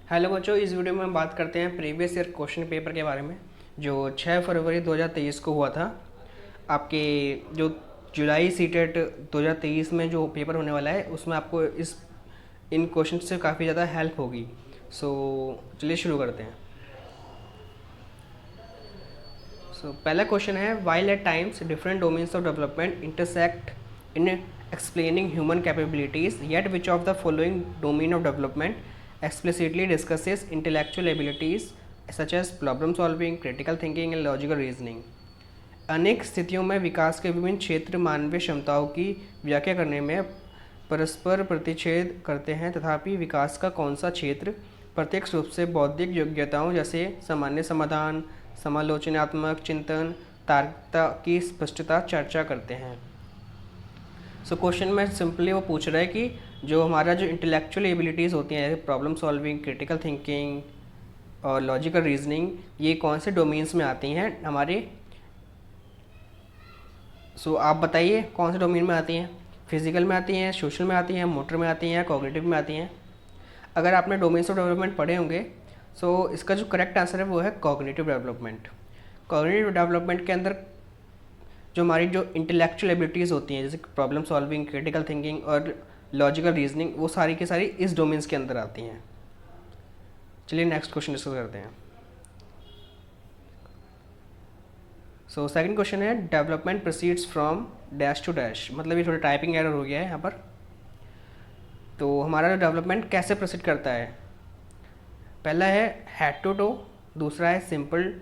Hello बच्चों, इस video में हम बात करते हैं प्रीवियस ईयर क्वेश्चन पेपर के बारे में जो 6 फरवरी 2023 को हुआ था। आपके जो जुलाई सीटेट 2023 में जो पेपर होने वाला है उसमें आपको इन क्वेश्चन से काफ़ी ज़्यादा हेल्प होगी। सो चलिए शुरू करते हैं। पहला क्वेश्चन है, while at times different domains of development intersect in explaining human capabilities, yet which of the following domain of development explicitly discusses intellectual abilities such as problem solving, critical thinking and logical reasoning। अनेक स्थितियों में विकास के विभिन्न क्षेत्र मानवीय क्षमताओं की व्याख्या करने में परस्पर प्रतिच्छेद करते हैं, तथापि विकास का कौन सा क्षेत्र प्रत्यक्ष रूप से बौद्धिक योग्यताओं जैसे सामान्य समाधान, समालोचनात्मक चिंतन, तार्किकता की स्पष्टता चर्चा करते हैं। क्वेश्चन में सिंपली वो पूछ रहा है कि जो हमारा जो इंटेलेक्चुअल एबिलिटीज़ होती हैं, प्रॉब्लम सॉल्विंग, क्रिटिकल थिंकिंग और लॉजिकल रीजनिंग, ये कौन से डोमेन्स में आती हैं हमारे। आप बताइए कौन से डोमेन में आती हैं। फिजिकल में आती हैं, सोशल में आती हैं, मोटर में आती हैं, कॉग्निटिव में आती हैं। अगर आपने डोमेन्स ऑफ डेवलपमेंट पढ़े होंगे इसका जो करेक्ट आंसर है वो है कॉग्निटिव डेवलपमेंट। कॉग्निटिव डेवलपमेंट के अंदर जो हमारी जो इंटेलेक्चुअल एबिलिटीज़ होती हैं जैसे प्रॉब्लम सॉल्विंग, क्रिटिकल थिंकिंग और लॉजिकल रीजनिंग, वो सारी की सारी इस डोमेन्स के अंदर आती हैं। चलिए नेक्स्ट क्वेश्चन डिस्कस करते हैं। सेकंड क्वेश्चन है, development proceeds from dash to dash, मतलब ये थोड़ा टाइपिंग एरर हो गया है यहाँ पर। तो हमारा जो डेवलपमेंट कैसे प्रोसीड करता है, पहला है हेड टू टो, दूसरा है सिंपल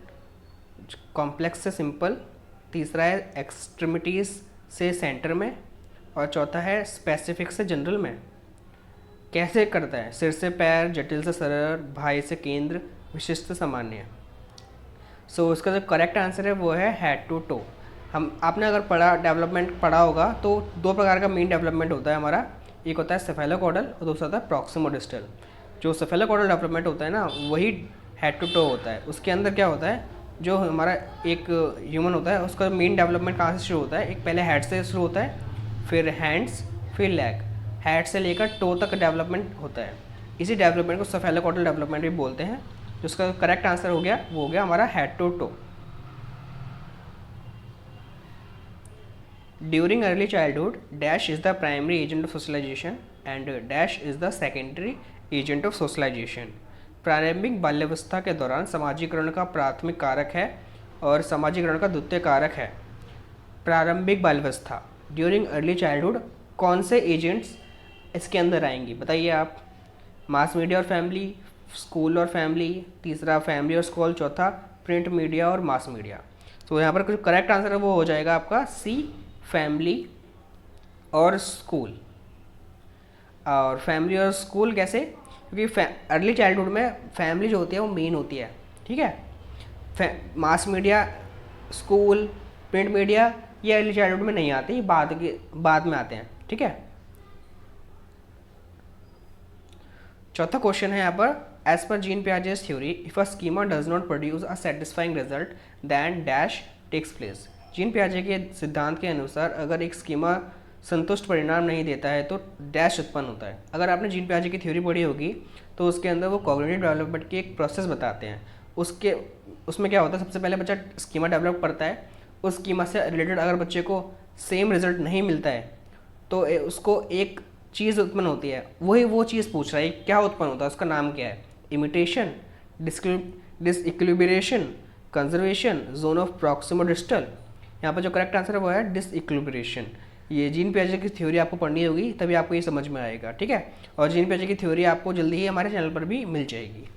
कॉम्प्लेक्स से सिंपल, तीसरा है एक्सट्रीमिटीज़ से सेंटर में, और चौथा है स्पेसिफिक से जनरल में। कैसे करता है, सिर से पैर, जटिल से सरल, बाह्य से केंद्र, विशिष्ट से सामान्य। इसका जो करेक्ट आंसर है वो है हेड टू टो। आपने अगर डेवलपमेंट पढ़ा होगा तो दो प्रकार का मेन डेवलपमेंट होता है हमारा, एक होता है सेफेलोकॉर्डल और दूसरा होता है प्रॉक्सिमोडिस्टल। जो सेफेलोकॉर्डल डेवलपमेंट होता है ना, वही हेड टू टो होता है। उसके अंदर क्या होता है, जो हमारा एक ह्यूमन होता है उसका मेन डेवलपमेंट कहाँ से शुरू होता है, एक पहले हेड से शुरू होता है, फिर हैंड्स, फिर लेग, हेड से लेकर टो तक डेवलपमेंट होता है। इसी डेवलपमेंट को सेफेलोकॉर्डल डेवलपमेंट भी बोलते हैं। जो उसका करेक्ट आंसर हो गया वो हो गया हमारा head to toe. During early childhood dash is the primary agent of socialisation and dash is the secondary agent of socialisation. प्रारंभिक बाल्यावस्था के दौरान समाजीकरण का प्राथमिक कारक है और समाजीकरण का द्वितीय कारक है। प्रारंभिक बाल्यावस्था, ड्यूरिंग अर्ली चाइल्डहुड, कौन से एजेंट्स इसके अंदर आएंगी बताइए आप। मास मीडिया और फैमिली, स्कूल और फैमिली, तीसरा फैमिली और स्कूल, चौथा प्रिंट मीडिया और मास मीडिया। यहाँ पर जो करेक्ट आंसर है वो हो जाएगा आपका सी, फैमिली और स्कूल। और फैमिली और स्कूल कैसे, क्योंकि अर्ली चाइल्डहुड में फैमिली जो होती है वो मेन होती है, ठीक है। Mass media, school, print media ये अर्ली चाइल्डहुड में नहीं आते, ये बाद में आते हैं, ठीक है। चौथा क्वेश्चन है यहाँ पर, as per Jean Piaget's theory, if a schema does not produce a satisfying result then dash takes place. Jean पियाजे के सिद्धांत के अनुसार अगर एक स्कीमा संतुष्ट परिणाम नहीं देता है तो डैश उत्पन्न होता है। अगर आपने जीन पियाजे की थ्योरी पढ़ी होगी तो उसके अंदर वो कॉग्निटिव डेवलपमेंट की एक प्रोसेस बताते हैं। उसमें क्या होता है, सबसे पहले बच्चा स्कीमा डेवलप करता है, उस स्कीमा से रिलेटेड अगर बच्चे को सेम रिजल्ट नहीं मिलता है तो उसको एक चीज़ उत्पन्न होती है, वही वो चीज़ पूछ रहा है क्या उत्पन्न होता है, उसका नाम क्या है। Imitation, disequilibration, conservation, zone of proximodistal. यहाँ पर जो करेक्ट आंसर है वो है डिसइक्विलिब्रेशन। ये जीन पियाजे की थ्योरी आपको पढ़नी होगी तभी आपको ये समझ में आएगा, ठीक है। और जीन पियाजे की थ्योरी आपको जल्दी ही हमारे चैनल पर भी मिल जाएगी।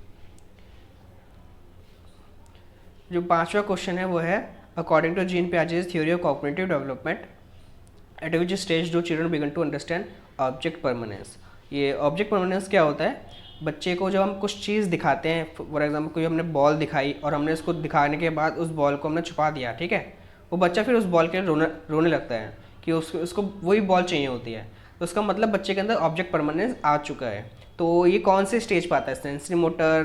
जो पांचवा क्वेश्चन है वो है, according to Jean Piaget's theory of cognitive development at which stage do children begin to understand object permanence. ये ऑब्जेक्ट परमानेंस क्या होता है, बच्चे को जब हम कुछ चीज़ दिखाते हैं, फॉर एग्जाम्पल कोई हमने बॉल दिखाई और हमने उसको दिखाने के बाद उस बॉल को हमने छुपा दिया, ठीक है, वो बच्चा फिर उस बॉल के लिए रोने लगता है कि उसको वही बॉल चाहिए होती है। तो उसका मतलब बच्चे के अंदर ऑब्जेक्ट परमानेंस आ चुका है। तो ये कौन से स्टेज पर आता है, sensory motor,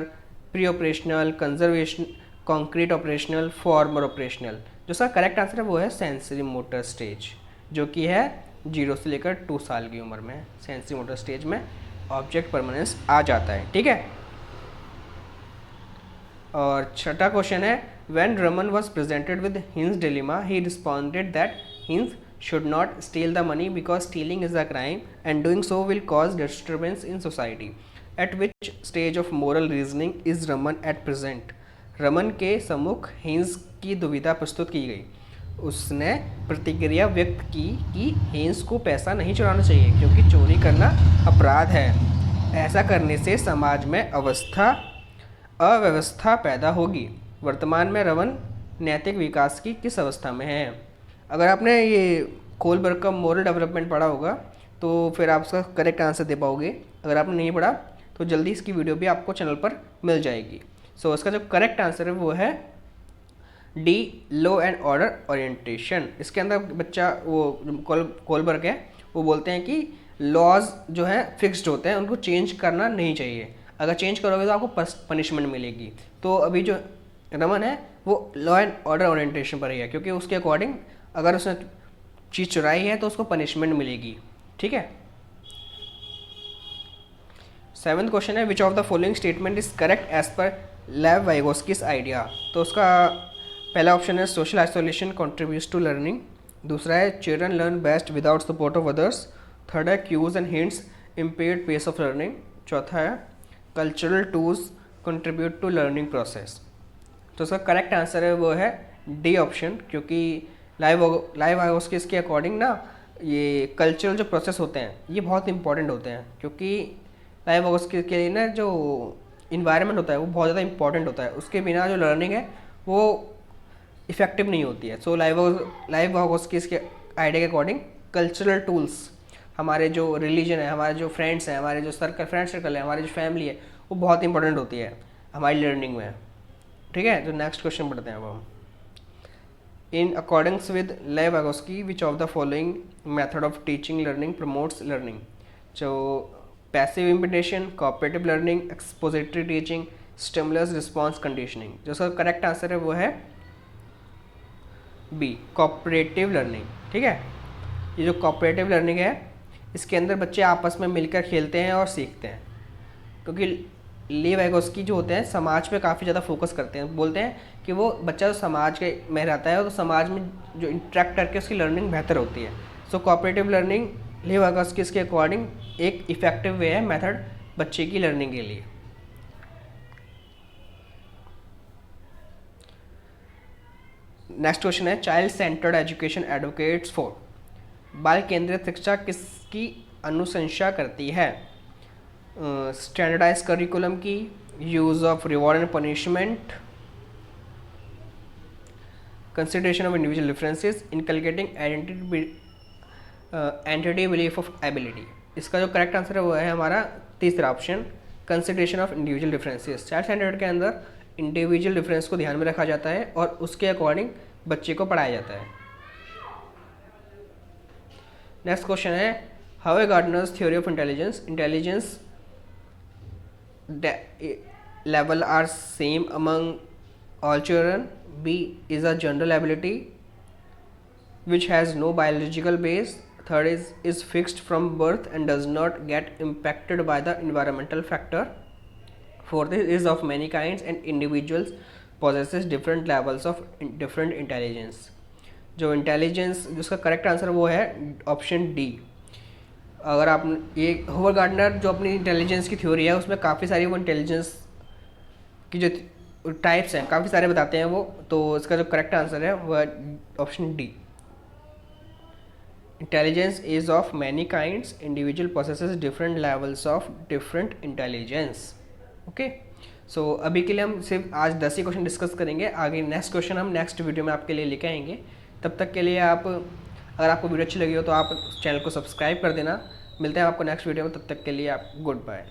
pre operational, conservation, concrete operational, farmer operational. जो इसका करेक्ट आंसर है वो है सेंसरी मोटर स्टेज, जो कि है 0 से लेकर 2 साल की उम्र में सेंसरी मोटर स्टेज में ऑब्जेक्ट परमानेंस आ जाता है, ठीक है। और छठा क्वेश्चन है when Raman was presented with hints dilemma he responded that hints should not steal the money because stealing is a crime and doing so will cause disturbance in society. At which stage of moral reasoning is Raman at present? Raman के सम्मुख hints की दुविधा प्रस्तुत की गई। उसने प्रतिक्रिया व्यक्त की कि हिंस को पैसा नहीं चुराना चाहिए क्योंकि चोरी करना अपराध है। ऐसा करने से समाज में अव्यवस्था पैदा होगी। वर्तमान में रमन नैतिक विकास की किस अवस्था में है? अगर आपने ये कोलबर्ग का मोरल डेवलपमेंट पढ़ा होगा तो फिर आप उसका करेक्ट आंसर दे पाओगे। अगर आपने नहीं पढ़ा तो जल्दी इसकी वीडियो भी आपको चैनल पर मिल जाएगी। सो इसका जो करेक्ट आंसर है वो है D, law and order orientation. इसके अंदर बच्चा वो कोलबर्ग है वो बोलते हैं कि लॉज जो है फिक्स्ड होते हैं, उनको चेंज करना नहीं चाहिए। अगर चेंज करोगे तो आपको पनिशमेंट मिलेगी। तो अभी जो रमन है वो लॉ एंड ऑर्डर ओरिएंटेशन पर ही है क्योंकि उसके अकॉर्डिंग अगर उसने चीज़ चुराई है तो उसको पनिशमेंट मिलेगी। ठीक है। 7th क्वेश्चन है which of the following statement is correct as per Lev Vygotsky's idea. तो उसका पहला ऑप्शन है social isolation contributes to learning. दूसरा है children learn best without support of others. Third है cues and hints impaired pace of learning. चौथा है cultural tools contribute to learning process. तो उसका करेक्ट आंसर है वो है डी ऑप्शन, क्योंकि लाइव वाइगोस्कीस के अकॉर्डिंग ना ये कल्चरल जो प्रोसेस होते हैं ये बहुत इंपॉर्टेंट होते हैं, क्योंकि लाइव वाइगोस्कीस के लिए ना जो इन्वायरमेंट होता है वो बहुत ज़्यादा इंपॉर्टेंट होता है। उसके बिना जो लर्निंग है वो इफ़ेक्टिव नहीं होती है। सो लाइव वाइगोस्कीस के आइडिया के अकॉर्डिंग कल्चरल टूल्स, हमारे जो रिलीजन है, हमारे जो फ्रेंड्स हैं, हमारे जो फ्रेंड सर्कल है, हमारी जो फैमिली है, वो बहुत इंपॉर्टेंट होती है हमारी लर्निंग में। ठीक है। तो नेक्स्ट क्वेश्चन पढ़ते हैं अब हम। In accordance with Lev Vygotsky, which of the following method of teaching learning promotes learning? So, passive imitation, cooperative learning, expository teaching, stimulus response conditioning. जो उसका करेक्ट आंसर है वो है बी, कोऑपरेटिव लर्निंग। ठीक है। ये जो कोऑपरेटिव लर्निंग है इसके अंदर बच्चे आपस में मिलकर खेलते हैं और सीखते हैं, क्योंकि ली वाइगोस्की जो होते हैं समाज पे काफ़ी ज़्यादा फोकस करते हैं। बोलते हैं कि वो बच्चा जो समाज के में रहता है तो समाज में जो इंटरेक्ट करके उसकी लर्निंग बेहतर होती है। सो कोऑपरेटिव लर्निंग ली वाइगोस्की इसके अकॉर्डिंग एक इफ़ेक्टिव वे है मेथड बच्चे की लर्निंग के लिए। नेक्स्ट क्वेश्चन है child centred education advocates for. बाल केंद्रित शिक्षा किसकी अनुशंसा करती है? स्टैंडर्डाइज करिकुलम की, use of reward and punishment, consideration of individual differences, inculcating entity belief of ability. इसका जो करेक्ट आंसर है वो है हमारा तीसरा option, consideration of individual differences. Child centred के अंदर इंडिविजुअल डिफरेंस को ध्यान में रखा जाता है और उसके अकॉर्डिंग बच्चे को पढ़ाया जाता है। नेक्स्ट क्वेश्चन है how a Gardner's theory of intelligence level are same among all children. B is a general ability which has no biological base. Third is fixed from birth and does not get impacted by the environmental factor. Fourth is of many kinds and individuals possesses different levels of different intelligence. जो intelligence जिसका correct answer वो है option D. अगर आप ये hovered gardener जो अपनी intelligence की थ्योरी है उसमें काफ़ी सारी वो इंटेलिजेंस की जो टाइप्स हैं काफ़ी सारे बताते हैं वो, तो इसका जो करेक्ट आंसर है वो है option D. Intelligence is of many kinds, individual possesses different levels of different intelligence. Okay. So अभी के लिए हम सिर्फ आज 10 ही क्वेश्चन डिस्कस करेंगे। आगे नेक्स्ट क्वेश्चन हम नेक्स्ट वीडियो में आपके लिए लेके आएंगे। तब तक के लिए आप, अगर आपको वीडियो अच्छी लगी हो तो आप चैनल को सब्सक्राइब कर देना। मिलते हैं आपको नेक्स्ट वीडियो में, तब तक के लिए आप गुड बाय।